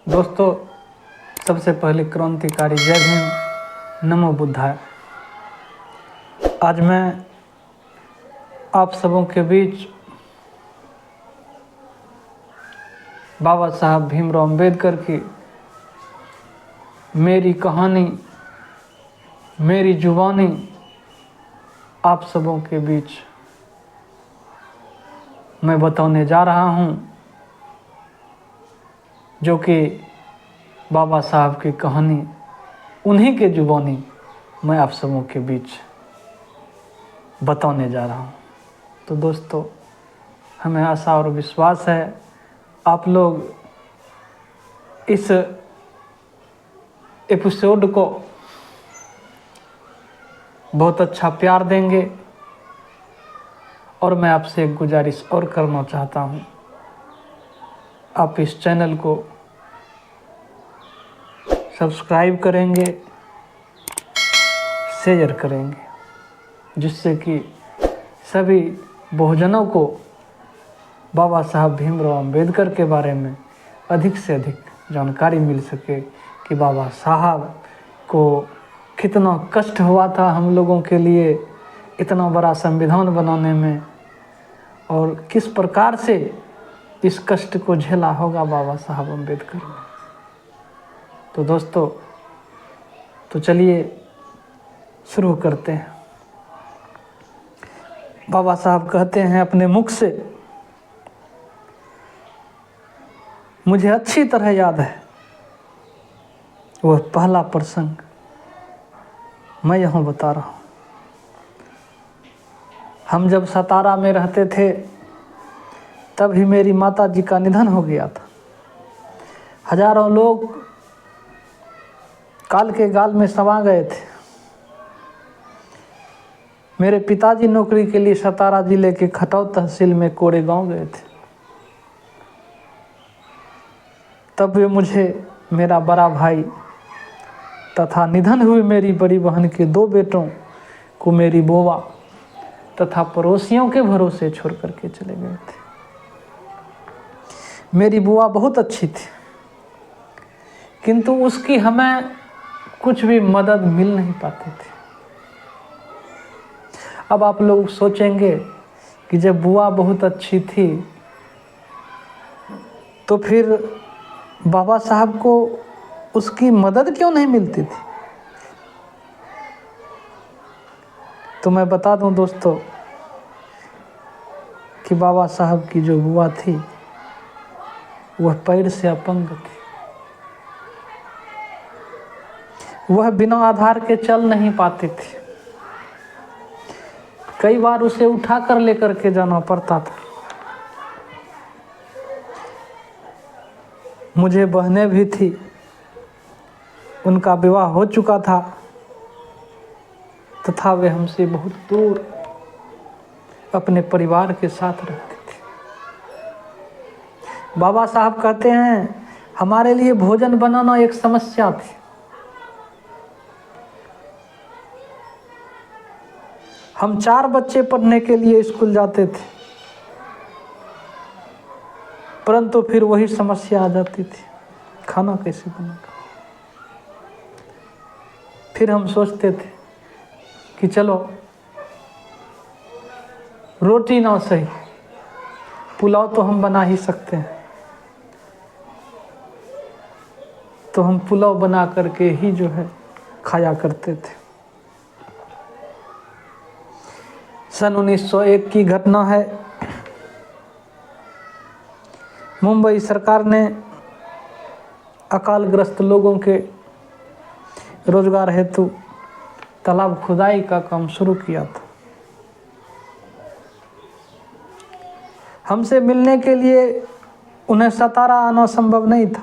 दोस्तों, सबसे पहले क्रांतिकारी जय भीम, नमो बुद्धाय। आज मैं आप सबों के बीच बाबा साहब भीमराव अंबेडकर की मेरी कहानी, मेरी जुबानी आप सबों के बीच मैं बताने जा रहा हूँ, जो कि बाबा साहब की कहानी, उन्हीं के जुबानी मैं आप सबों के बीच बताने जा रहा हूँ। तो दोस्तों, हमें आशा और विश्वास है आप लोग इस एपिसोड को बहुत अच्छा प्यार देंगे। और मैं आपसे एक गुजारिश और करना चाहता हूँ, आप इस चैनल को सब्सक्राइब करेंगे, शेयर करेंगे, जिससे कि सभी बहुजनों को बाबा साहब भीमराव अंबेडकर के बारे में अधिक से अधिक जानकारी मिल सके कि बाबा साहब को कितना कष्ट हुआ था हम लोगों के लिए इतना बड़ा संविधान बनाने में, और किस प्रकार से इस कष्ट को झेला होगा बाबा साहब अंबेडकर ने। तो दोस्तों, तो चलिए शुरू करते हैं। बाबा साहब कहते हैं अपने मुख से, मुझे अच्छी तरह याद है वह पहला प्रसंग, मैं यहाँ बता रहा हूँ। हम जब सतारा में रहते थे तभी मेरी माता जी का निधन हो गया था। हजारों लोग काल के गाल में समा गए थे। मेरे पिताजी नौकरी के लिए सतारा जिले के खटौल तहसील में कोरे गांव गए थे। तब वे मुझे, मेरा बड़ा भाई तथा निधन हुई मेरी बड़ी बहन के 2 बेटों को मेरी बुआ तथा पड़ोसियों के भरोसे छोड़ करके चले गए थे। मेरी बुआ बहुत अच्छी थी, किंतु उसकी हमें कुछ भी मदद मिल नहीं पाती थी। अब आप लोग सोचेंगे कि जब बुआ बहुत अच्छी थी तो फिर बाबा साहब को उसकी मदद क्यों नहीं मिलती थी। तो मैं बता दूं दोस्तों कि बाबा साहब की जो बुआ थी वह पैर से अपंग थी। वह बिना आधार के चल नहीं पाती थी। कई बार उसे उठा कर लेकर के जाना पड़ता था। मुझे बहनें भी थी, उनका विवाह हो चुका था तथा वे हमसे बहुत दूर अपने परिवार के साथ रहते थे। बाबा साहब कहते हैं हमारे लिए भोजन बनाना एक समस्या थी। हम 4 बच्चे पढ़ने के लिए स्कूल जाते थे, परंतु फिर वही समस्या आ जाती थी, खाना कैसे बनेगा। फिर हम सोचते थे कि चलो रोटी ना सही, पुलाव तो हम बना ही सकते हैं। तो हम पुलाव बना करके ही जो है खाया करते थे। सन 1901 की घटना है। मुंबई सरकार ने अकालग्रस्त लोगों के रोजगार हेतु तालाब खुदाई का काम शुरू किया था। हमसे मिलने के लिए उन्हें सतारा आना संभव नहीं था,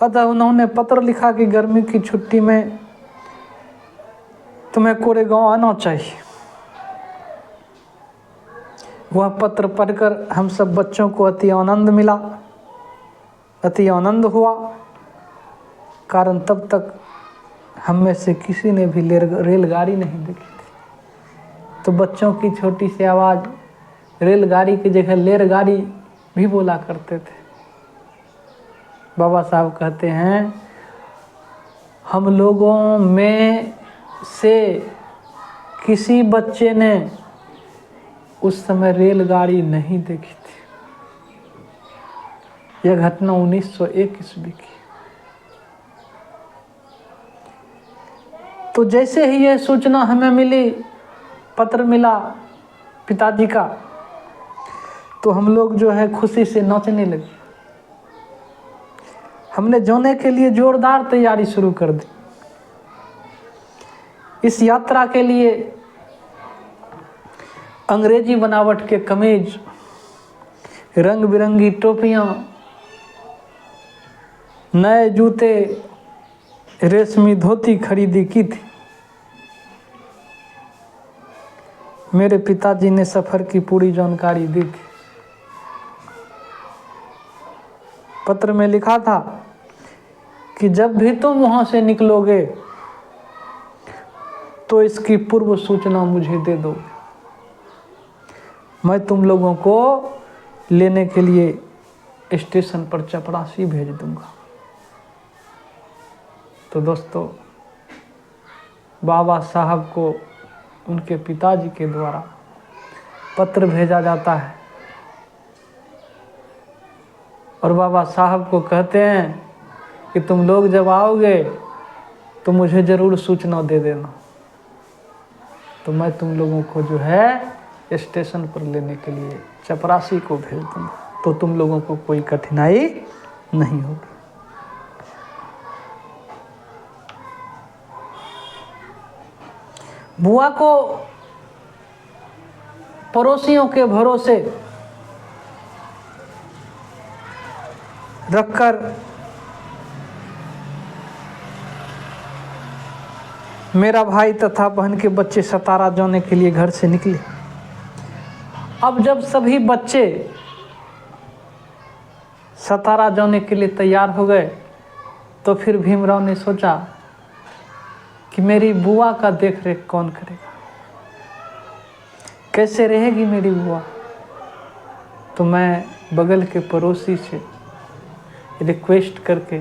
अतः उन्होंने पत्र लिखा कि गर्मी की छुट्टी में तुम्हें कोरेगांव आना चाहिए। वह पत्र पढ़कर हम सब बच्चों को अति आनंद मिला, अति आनंद हुआ, कारण तब तक हम में से किसी ने भी रेलगाड़ी नहीं देखी थी। तो बच्चों की छोटी सी आवाज़ रेलगाड़ी की जगह लेरगाड़ी भी बोला करते थे। बाबा साहब कहते हैं हम लोगों में से किसी बच्चे ने उस समय रेलगाड़ी नहीं देखी थी। यह घटना 1901 ईस्वी की। तो जैसे ही यह सूचना हमें मिली, पत्र मिला पिताजी का, तो हम लोग जो है खुशी से नाचने लगे। हमने जाने के लिए जोरदार तैयारी शुरू कर दी। इस यात्रा के लिए अंग्रेजी बनावट के कमीज, रंग बिरंगी टोपियां, नए जूते, रेशमी धोती खरीदी की थी। मेरे पिताजी ने सफर की पूरी जानकारी दी थी। पत्र में लिखा था कि जब भी तुम वहां से निकलोगे तो इसकी पूर्व सूचना मुझे दे दो, मैं तुम लोगों को लेने के लिए स्टेशन पर चपरासी भेज दूंगा। तो दोस्तों, बाबा साहब को उनके पिताजी के द्वारा पत्र भेजा जाता है और बाबा साहब को कहते हैं कि तुम लोग जब आओगे तो मुझे ज़रूर सूचना दे देना, तो मैं तुम लोगों को जो है स्टेशन पर लेने के लिए चपरासी को भेज दूँगा, तो तुम लोगों को कोई कठिनाई नहीं होगी। बुआ को पड़ोसियों के भरोसे रखकर मेरा भाई तथा बहन के बच्चे सतारा जाने के लिए घर से निकले। अब जब सभी बच्चे सतारा जाने के लिए तैयार हो गए तो फिर भीमराव ने सोचा कि मेरी बुआ का देख रेख कौन करेगा, कैसे रहेगी मेरी बुआ। तो मैं बगल के पड़ोसी से रिक्वेस्ट करके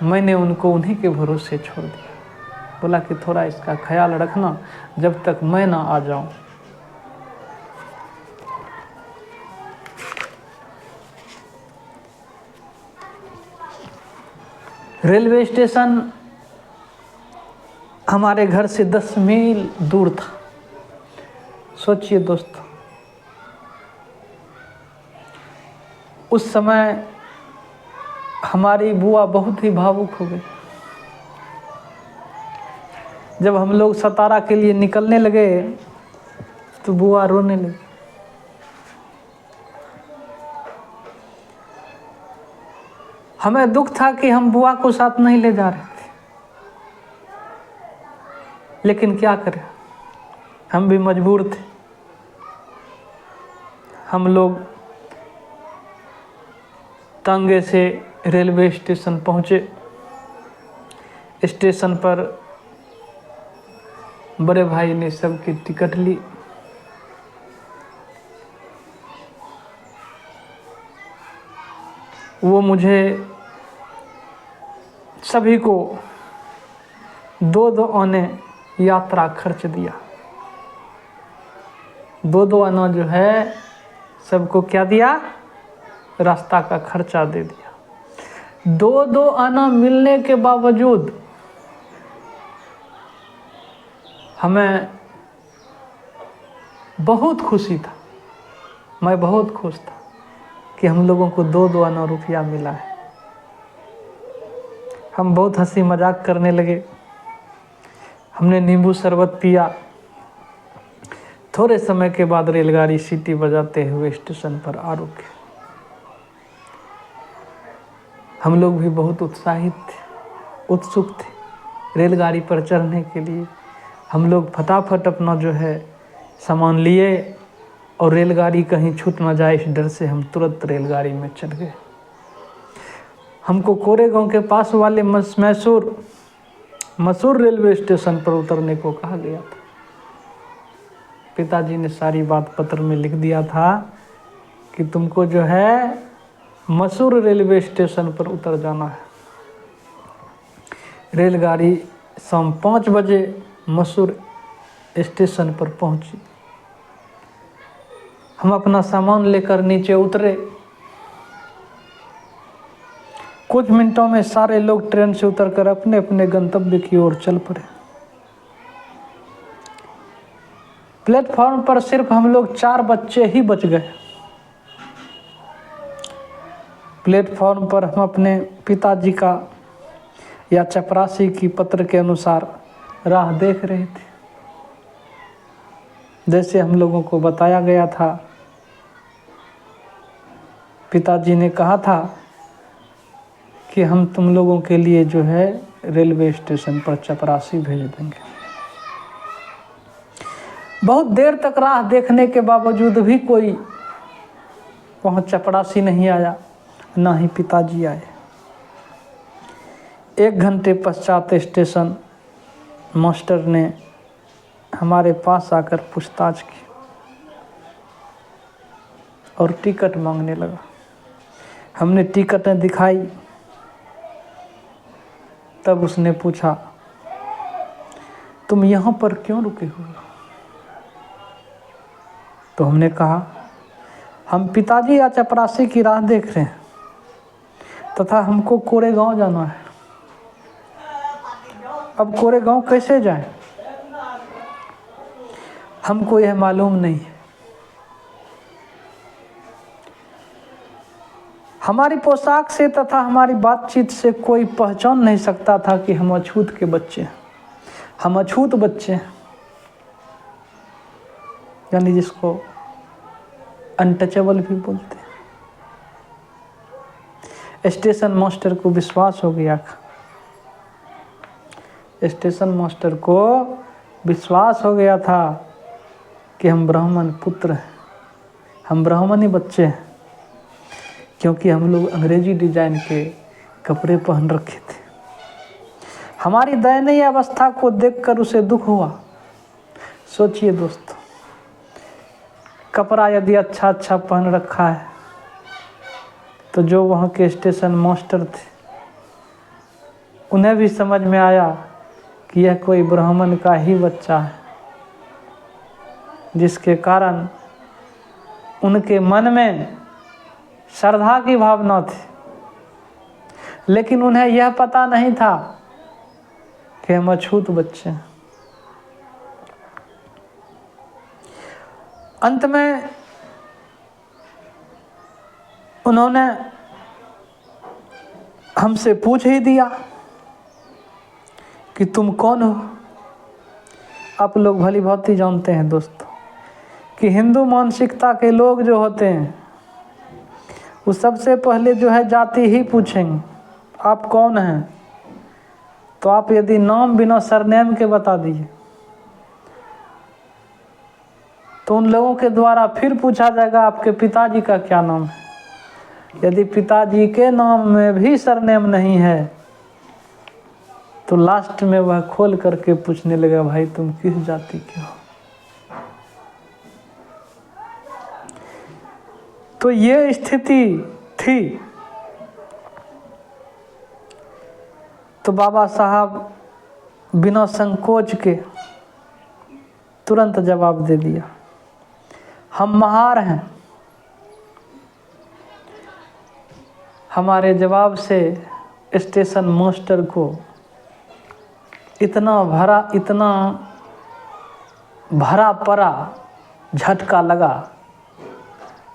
मैंने उनको उन्हीं के भरोसे छोड़ दिया। बोला कि थोड़ा इसका ख्याल रखना जब तक मैं ना आ जाऊं। रेलवे स्टेशन हमारे घर से 10 मील दूर था। सोचिए दोस्तों, उस समय हमारी बुआ बहुत ही भावुक हो गई। जब हम लोग सतारा के लिए निकलने लगे तो बुआ रोने लगी। हमें दुख था कि हम बुआ को साथ नहीं ले जा रहे थे, लेकिन क्या करें, हम भी मजबूर थे। हम लोग तांगे से रेलवे स्टेशन पहुँचे। स्टेशन पर बड़े भाई ने सबकी टिकट ली। वो मुझे सभी को 2-2 आने यात्रा खर्च दिया। 2-2 आना जो है सबको क्या दिया, रास्ता का खर्चा दे दिया। 2-2 आना मिलने के बावजूद हमें बहुत खुशी था, मैं बहुत खुश था कि हम लोगों को 2-2 आना रुपया मिला है। हम बहुत हंसी मजाक करने लगे। हमने नींबू शरबत पिया। थोड़े समय के बाद रेलगाड़ी सीटी बजाते हुए स्टेशन पर आ रुकी। हम लोग भी बहुत उत्साहित थे, उत्सुक थे रेलगाड़ी पर चढ़ने के लिए। हम लोग फटाफट अपना जो है सामान लिए और रेलगाड़ी कहीं छूट ना जाए, इस डर से हम तुरंत रेलगाड़ी में चढ़ गए। हमको कोरेगांव के पास वाले मसूर रेलवे स्टेशन पर उतरने को कहा गया था। पिताजी ने सारी बात पत्र में लिख दिया था कि तुमको जो है मसूर रेलवे स्टेशन पर उतर जाना है। रेलगाड़ी शाम 5 बजे मसूर स्टेशन पर पहुंची। हम अपना सामान लेकर नीचे उतरे। कुछ मिनटों में सारे लोग ट्रेन से उतरकर अपने अपने गंतव्य की ओर चल पड़े। प्लेटफॉर्म पर सिर्फ हम लोग 4 बच्चे ही बच गए। प्लेटफॉर्म पर हम अपने पिताजी का या चपरासी की पत्र के अनुसार राह देख रहे थे। जैसे हम लोगों को बताया गया था, पिताजी ने कहा था कि हम तुम लोगों के लिए जो है रेलवे स्टेशन पर चपरासी भेज देंगे। बहुत देर तक राह देखने के बावजूद भी कोई वहाँ चपरासी नहीं आया, ना ही पिताजी आए। 1 घंटे पश्चात स्टेशन मास्टर ने हमारे पास आकर पूछताछ की और टिकट मांगने लगा। हमने टिकटें दिखाई। तब उसने पूछा, तुम यहाँ पर क्यों रुके हुए हो? तो हमने कहा, हम पिताजी या चपरासी की राह देख रहे हैं तथा हमको कोरेगांव जाना है। अब कोरेगांव कैसे जाएं? हमको यह मालूम नहीं है। हमारी पोशाक से तथा हमारी बातचीत से कोई पहचान नहीं सकता था कि हम अछूत के बच्चे हैं। हम अछूत बच्चे हैं, यानी जिसको अनटचेबल भी बोलते हैं। स्टेशन मास्टर को विश्वास हो गया। स्टेशन मास्टर को विश्वास हो गया था कि हम ब्राह्मण पुत्र हैं, हम ब्राह्मणी बच्चे हैं, क्योंकि हम लोग अंग्रेजी डिजाइन के कपड़े पहन रखे थे। हमारी दयनीय अवस्था को देखकर उसे दुख हुआ। सोचिए दोस्तों, कपड़ा यदि अच्छा पहन रखा है तो जो वहाँ के स्टेशन मास्टर थे उन्हें भी समझ में आया कि यह कोई ब्राह्मण का ही बच्चा है, जिसके कारण उनके मन में श्रद्धा की भावना थी। लेकिन उन्हें यह पता नहीं था कि हम अछूत बच्चे हैं। अंत में उन्होंने हमसे पूछ ही दिया कि तुम कौन हो। आप लोग भली भांति जानते हैं दोस्तों कि हिंदू मानसिकता के लोग जो होते हैं वो सबसे पहले जो है जाति ही पूछेंगे, आप कौन हैं। तो आप यदि नाम बिना सरनेम के बता दीजिए तो उन लोगों के द्वारा फिर पूछा जाएगा आपके पिताजी का क्या नाम है। यदि पिताजी के नाम में भी सरनेम नहीं है तो लास्ट में वह खोल करके पूछने लगा, भाई तुम किस जाति के हो। तो ये स्थिति थी। तो बाबा साहब बिना संकोच के तुरंत जवाब दे दिया, हम महार हैं। हमारे जवाब से स्टेशन मास्टर को इतना भरा पड़ा झटका लगा,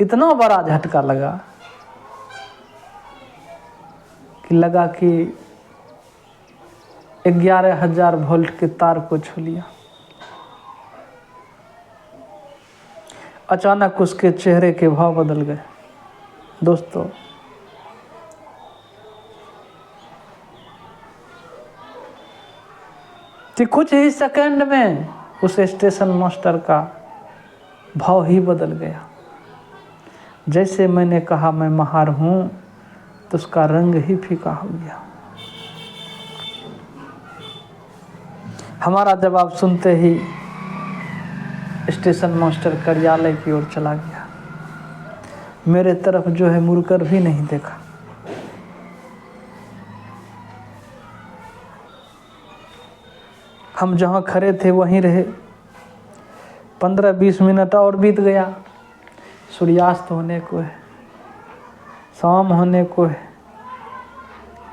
इतना बड़ा झटका लगा कि 11,000 वोल्ट के तार को छू लिया। अचानक उसके चेहरे के भाव बदल गए। दोस्तों, कि कुछ ही सेकंड में उस स्टेशन मास्टर का भाव ही बदल गया। जैसे मैंने कहा मैं महार हूँ तो उसका रंग ही फीका हो गया। हमारा जवाब सुनते ही स्टेशन मास्टर कार्यालय की ओर चला गया। मेरे तरफ जो है मुड़कर भी नहीं देखा। हम जहाँ खड़े थे वहीं रहे। 15-20 मिनट और बीत गया। सूर्यास्त होने को है, शाम होने को है,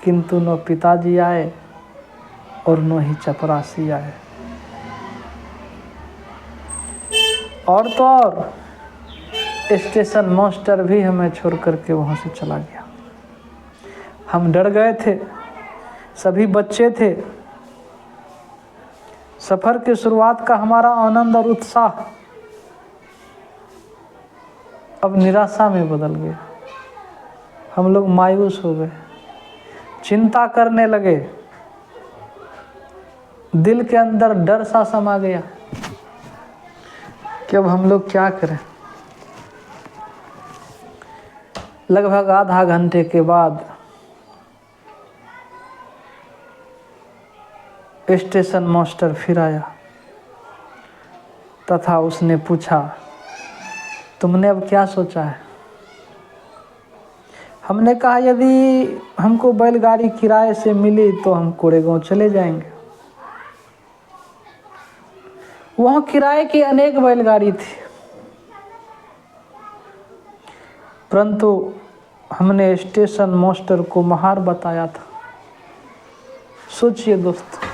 किंतु न पिताजी आए और न ही चपरासी आए। और तो और स्टेशन मास्टर भी हमें छोड़ करके वहाँ से चला गया। हम डर गए थे, सभी बच्चे थे। सफ़र की शुरुआत का हमारा आनंद और उत्साह अब निराशा में बदल गया। हम लोग मायूस हो गए, चिंता करने लगे। दिल के अंदर डर सा समा गया कि अब हम लोग क्या करें। लगभग आधा घंटे के बाद स्टेशन मास्टर फिर आया तथा उसने पूछा, तुमने अब क्या सोचा है? हमने कहा, यदि हमको बैलगाड़ी किराए से मिली तो हम कोरेगांव चले जाएंगे। वहाँ किराए की अनेक बैलगाड़ी थी, परंतु हमने स्टेशन मास्टर को महार बताया था। सोचिए दोस्तों,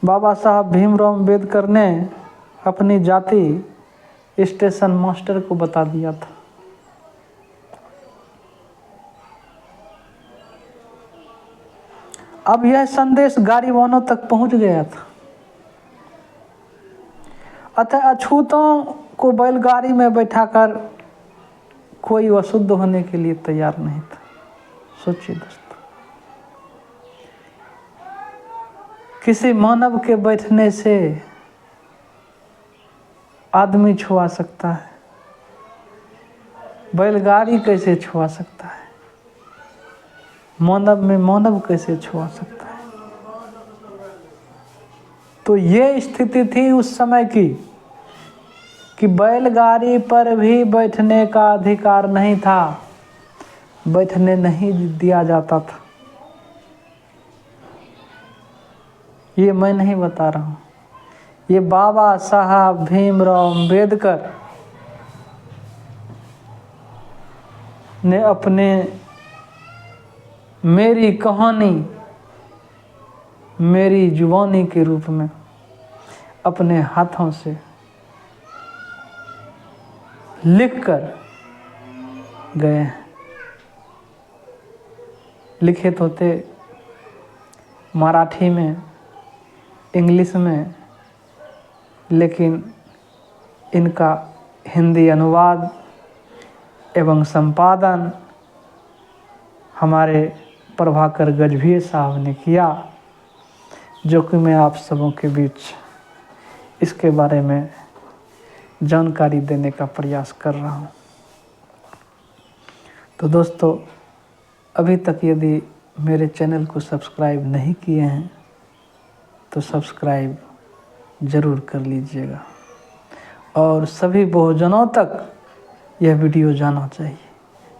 बाबा साहब भीमराव अम्बेडकर ने अपनी जाति स्टेशन मास्टर को बता दिया था। अब यह संदेश गाड़ी वालों तक पहुंच गया था। अतः अछूतों को बैलगाड़ी में बैठाकर कोई अशुद्ध होने के लिए तैयार नहीं था। सोचिए दोस्तों, किसी मानव के बैठने से आदमी छुआ सकता है, बैलगाड़ी कैसे छुआ सकता है? मानव में मानव कैसे छुआ सकता है? तो ये स्थिति थी उस समय की कि बैलगाड़ी पर भी बैठने का अधिकार नहीं था, बैठने नहीं दिया जाता था। ये मैं नहीं बता रहा हूँ, ये बाबा साहब भीमराव अम्बेडकर ने अपने मेरी कहानी मेरी जुबानी के रूप में अपने हाथों से लिख कर गए हैं। लिखित होते मराठी में, इंग्लिश में, लेकिन इनका हिंदी अनुवाद एवं संपादन हमारे प्रभाकर गजभिये साहब ने किया, जो कि मैं आप सबों के बीच इसके बारे में जानकारी देने का प्रयास कर रहा हूँ। तो दोस्तों, अभी तक यदि मेरे चैनल को सब्सक्राइब नहीं किए हैं तो सब्सक्राइब ज़रूर कर लीजिएगा और सभी बहुजनों तक यह वीडियो जाना चाहिए,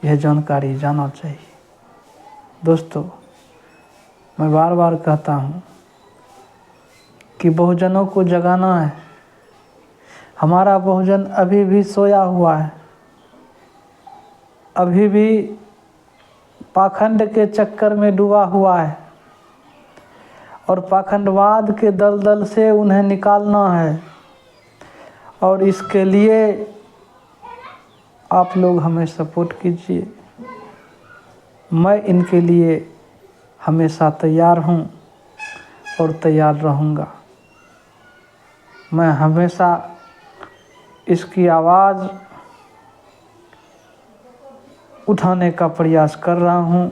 यह जानकारी जाना चाहिए। दोस्तों, मैं बार बार कहता हूँ कि बहुजनों को जगाना है। हमारा बहुजन अभी भी सोया हुआ है, अभी भी पाखंड के चक्कर में डूबा हुआ है और पाखंडवाद के दलदल से उन्हें निकालना है। और इसके लिए आप लोग हमें सपोर्ट कीजिए। मैं इनके लिए हमेशा तैयार हूँ और तैयार रहूँगा। मैं हमेशा इसकी आवाज़ उठाने का प्रयास कर रहा हूँ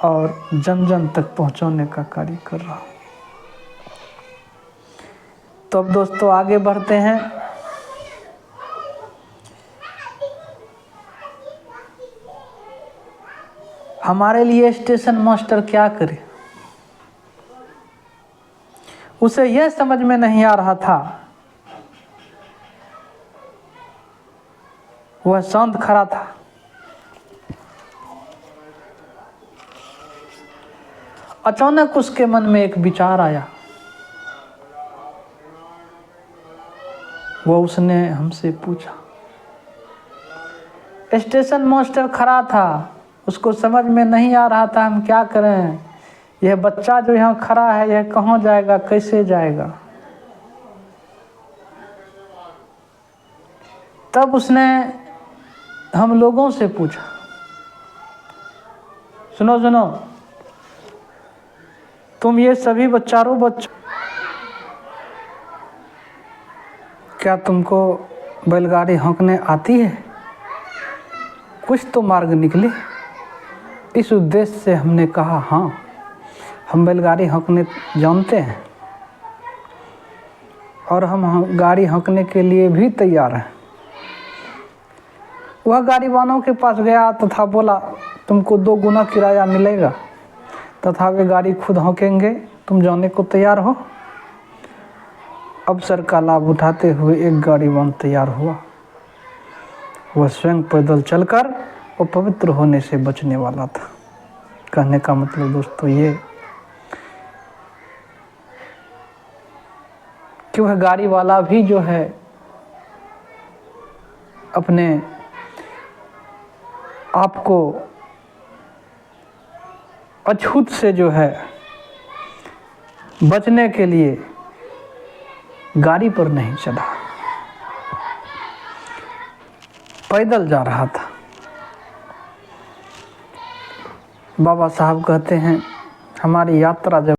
और जन जन तक पहुँचाने का कार्य कर रहा हूँ। तो अब दोस्तों आगे बढ़ते हैं। हमारे लिए स्टेशन मास्टर क्या करे, उसे यह समझ में नहीं आ रहा था वह शांत खड़ा था। अचानक उसके मन में एक विचार आया। वो उसने हमसे पूछा। स्टेशन मास्टर खड़ा था, उसको समझ में नहीं आ रहा था हम क्या करें। यह बच्चा जो यहाँ खड़ा है यह कहाँ जाएगा, कैसे जाएगा। तब उसने हम लोगों से पूछा, सुनो सुनो, तुम ये सभी बच्चों क्या तुमको बैलगाड़ी हाँकने आती है? कुछ तो मार्ग निकले। इस उद्देश्य से हमने कहा हाँ, हम बैलगाड़ी हाँकने जानते हैं और हम गाड़ी हाँकने के लिए भी तैयार हैं। वह गाड़ी वालों के पास गया तथा बोला, तुमको 2 गुना किराया मिलेगा तथा वे गाड़ी खुद हाँकेंगे। तुम जाने को तैयार हो? अवसर का लाभ उठाते हुए एक गाड़ीवान तैयार हुआ। वह स्वयं पैदल चलकर और पवित्र होने से बचने वाला था। कहने का मतलब दोस्तों ये कि वह गाड़ी वाला भी जो है अपने आप को अछूत से जो है बचने के लिए गाड़ी पर नहीं चढ़ा, पैदल जा रहा था। बाबा साहब कहते हैं हमारी यात्रा जब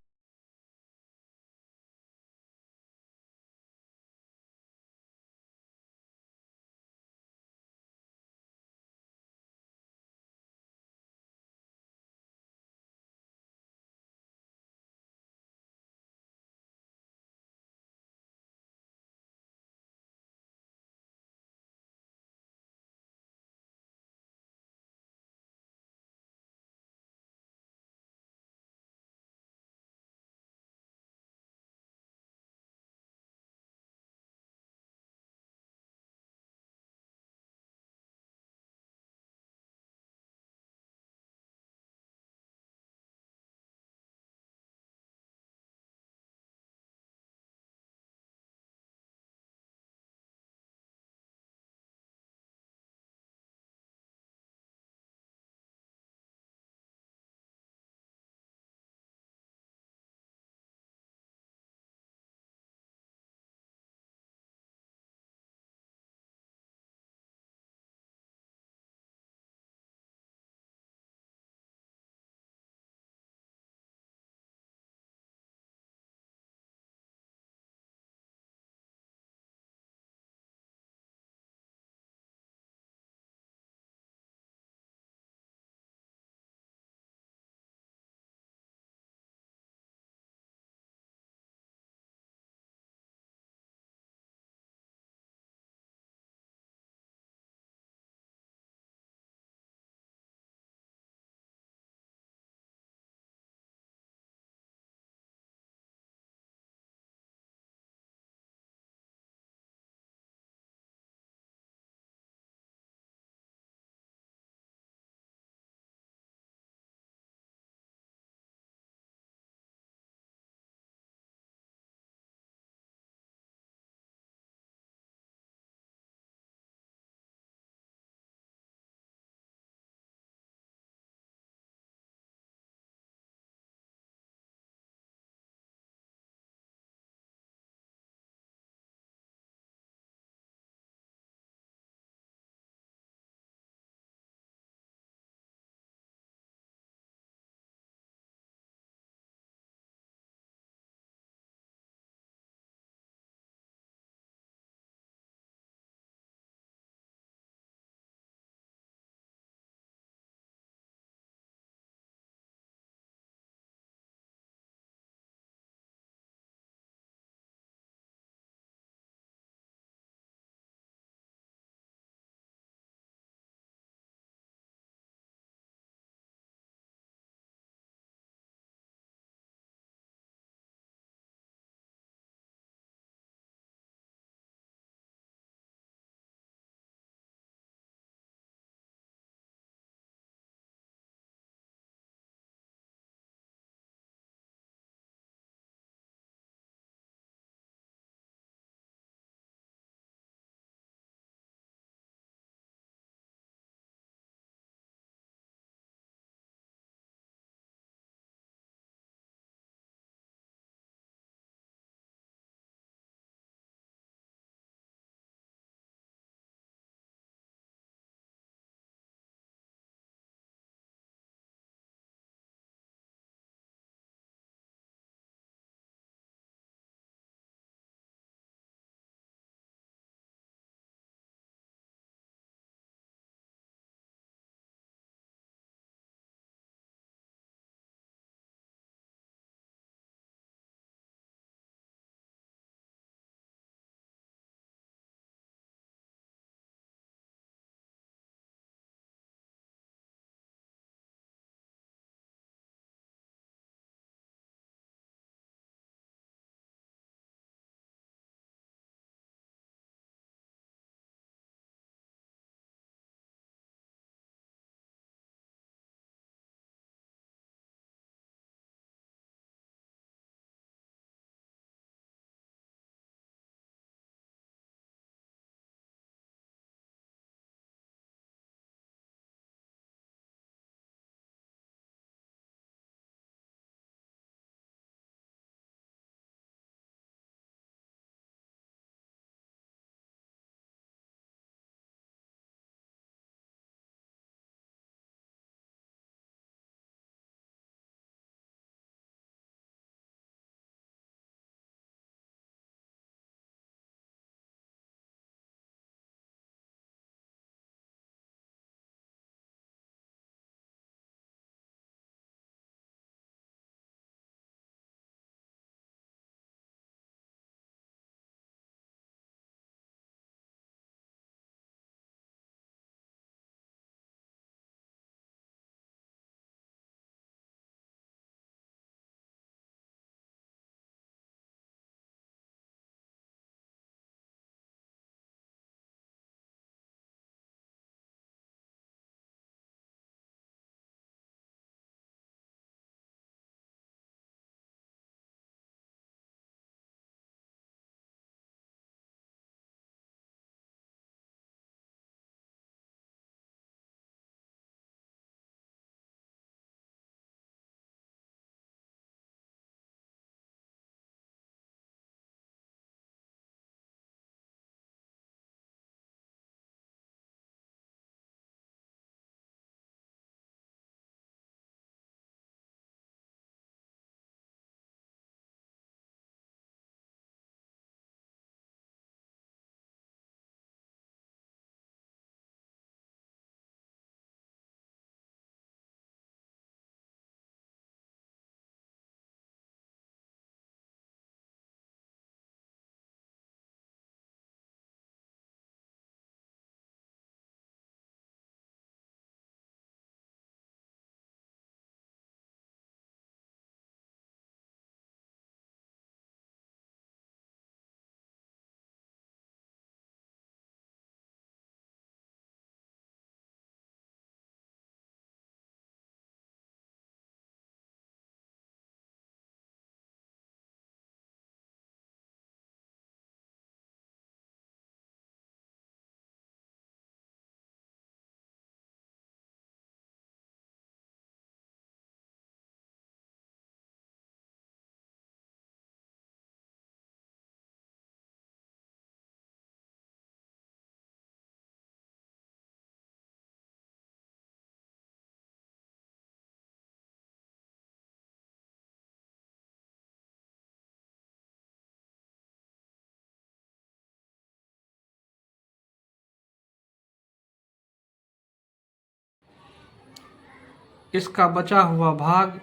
इसका बचा हुआ भाग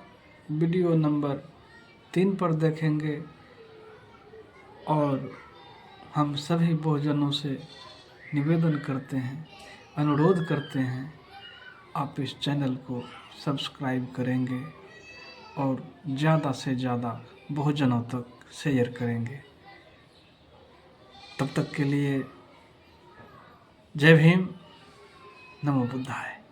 वीडियो नंबर 3 पर देखेंगे। और हम सभी बहुजनों से निवेदन करते हैं, अनुरोध करते हैं, आप इस चैनल को सब्सक्राइब करेंगे और ज़्यादा से ज़्यादा बहुजनों तक शेयर करेंगे। तब तक के लिए जय भीम, नमो बुद्धाय।